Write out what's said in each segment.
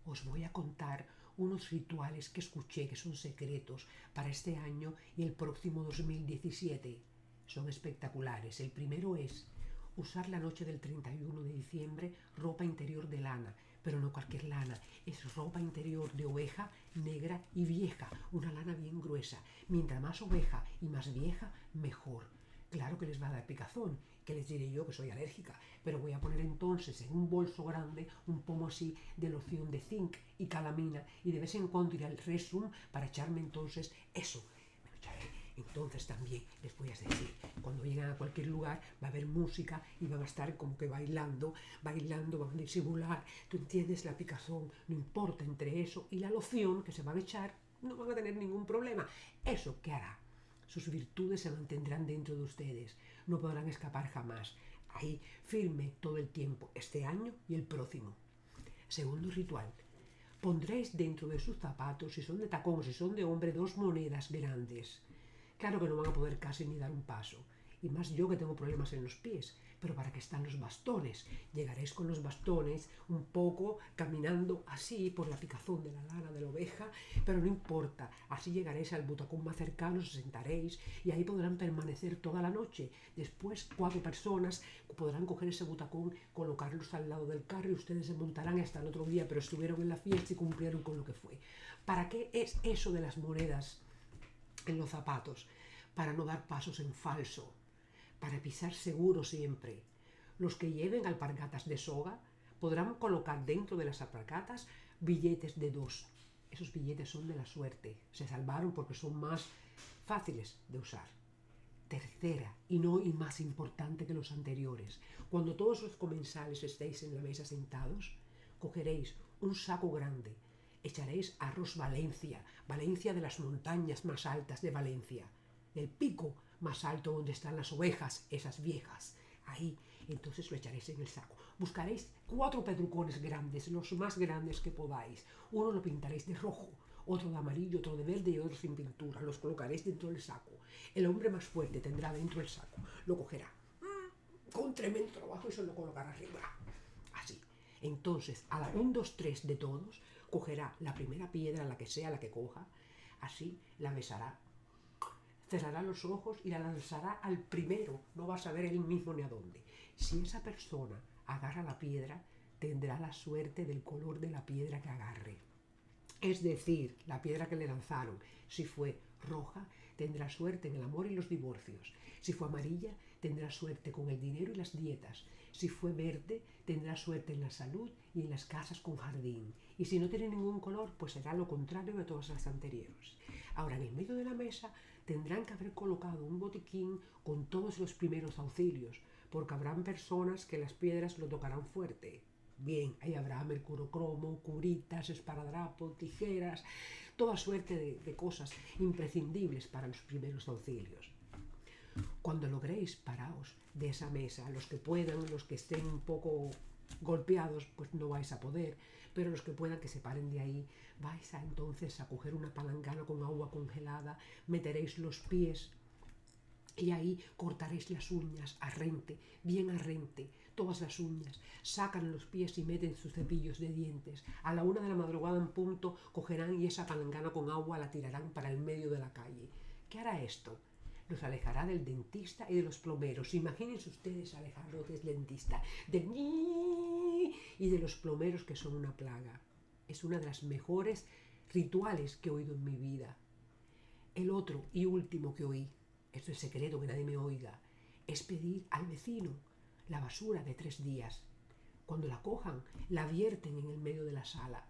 os voy a contar unos rituales que escuché que son secretos para este año y el próximo 2017. Son espectaculares. El primero es usar la noche del 31 de diciembre ropa interior de lana, pero no cualquier lana, es ropa interior de oveja negra y vieja, una lana bien gruesa. Mientras más oveja y más vieja, mejor. Claro que les va a dar picazón, que les diré yo que soy alérgica, pero voy a poner entonces en un bolso grande un pomo así de loción de zinc y calamina y de vez en cuando iré al restroom para echarme entonces eso. Me lo echaré. Entonces también les voy a decir, cuando lleguen a cualquier lugar va a haber música y van a estar como que bailando, van a disimular, tú entiendes, la picazón, no importa entre eso y la loción que se van a echar, no van a tener ningún problema. ¿Eso qué hará? Sus virtudes se mantendrán dentro de ustedes, no podrán escapar jamás. Ahí, firme todo el tiempo, este año y el próximo. Segundo ritual. Pondréis dentro de sus zapatos, si son de tacón, si son de hombre, 2 monedas grandes. Claro que no van a poder casi ni dar un paso, y más yo que tengo problemas en los pies, pero ¿para qué están los bastones? Llegaréis con los bastones un poco caminando así por la picazón de la lana de la oveja, pero no importa, así llegaréis al butacón más cercano, os sentaréis y ahí podrán permanecer toda la noche. Después 4 personas podrán coger ese butacón, colocarlos al lado del carro y ustedes se montarán hasta el otro día, pero estuvieron en la fiesta y cumplieron con lo que fue. ¿Para qué es eso de las monedas en los zapatos? Para no dar pasos en falso, para pisar seguro siempre. Los que lleven alpargatas de soga podrán colocar dentro de las alpargatas billetes de 2. Esos billetes son de la suerte, se salvaron porque son más fáciles de usar. Tercera, y más importante que los anteriores, cuando todos los comensales estéis en la mesa sentados, cogeréis un saco grande, echaréis arroz Valencia, Valencia de las montañas más altas de Valencia, el pico más alto donde están las ovejas, esas viejas, ahí, entonces lo echaréis en el saco. Buscaréis 4 pedrucones grandes, los más grandes que podáis. Uno lo pintaréis de rojo, otro de amarillo, otro de verde y otro sin pintura. Los colocaréis dentro del saco. El hombre más fuerte tendrá dentro el saco, lo cogerá con tremendo trabajo y se lo colocará arriba, así. Entonces, a la 1, 2, 3 de todos, cogerá la primera piedra, la que sea, la que coja, así, la besará, cerrará los ojos y la lanzará al primero, no va a saber él mismo ni a dónde. Si esa persona agarra la piedra, tendrá la suerte del color de la piedra que agarre. Es decir, la piedra que le lanzaron, si fue roja, tendrá suerte en el amor y los divorcios. Si fue amarilla, tendrá suerte con el dinero y las dietas. Si fue verde, tendrá suerte en la salud y en las casas con jardín. Y si no tiene ningún color, pues será lo contrario de todas las anteriores. Ahora, en el medio de la mesa tendrán que haber colocado un botiquín con todos los primeros auxilios, porque habrán personas que las piedras lo tocarán fuerte. Bien, ahí habrá mercurocromo, curitas, esparadrapo, tijeras, toda suerte de cosas imprescindibles para los primeros auxilios. Cuando logréis, paraos de esa mesa, los que puedan, los que estén un poco golpeados, pues no vais a poder, pero los que puedan que se paren de ahí, vais a entonces a coger una palangana con agua congelada, meteréis los pies y ahí cortaréis las uñas a rente, bien a rente, todas las uñas, sacan los pies y meten sus cepillos de dientes. A la 1 de la madrugada en punto cogerán y esa palangana con agua la tirarán para el medio de la calle. ¿Qué hará esto? Los alejará del dentista y de los plomeros. Imagínense ustedes alejarlos del dentista, y de los plomeros, que son una plaga. Es una de las mejores rituales que he oído en mi vida. El otro y último que oí, esto es secreto, que nadie me oiga, es pedir al vecino la basura de 3 días. Cuando la cojan, la vierten en el medio de la sala.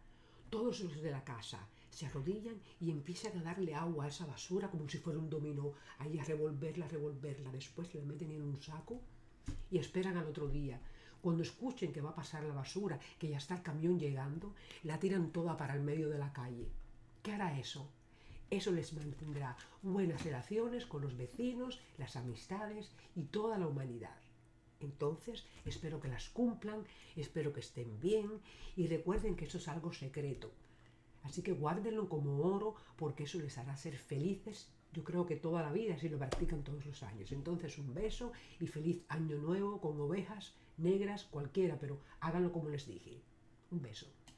Todos los de la casa se arrodillan y empiezan a darle agua a esa basura como si fuera un dominó, ahí a revolverla, después la meten en un saco y esperan al otro día. Cuando escuchen que va a pasar la basura, que ya está el camión llegando, la tiran toda para el medio de la calle. ¿Qué hará eso? Eso les mantendrá buenas relaciones con los vecinos, las amistades y toda la humanidad. Entonces, espero que las cumplan, espero que estén bien y recuerden que eso es algo secreto. Así que guárdenlo como oro porque eso les hará ser felices, yo creo que toda la vida, si lo practican todos los años. Entonces, un beso y feliz año nuevo con ovejas negras, cualquiera, pero háganlo como les dije. Un beso.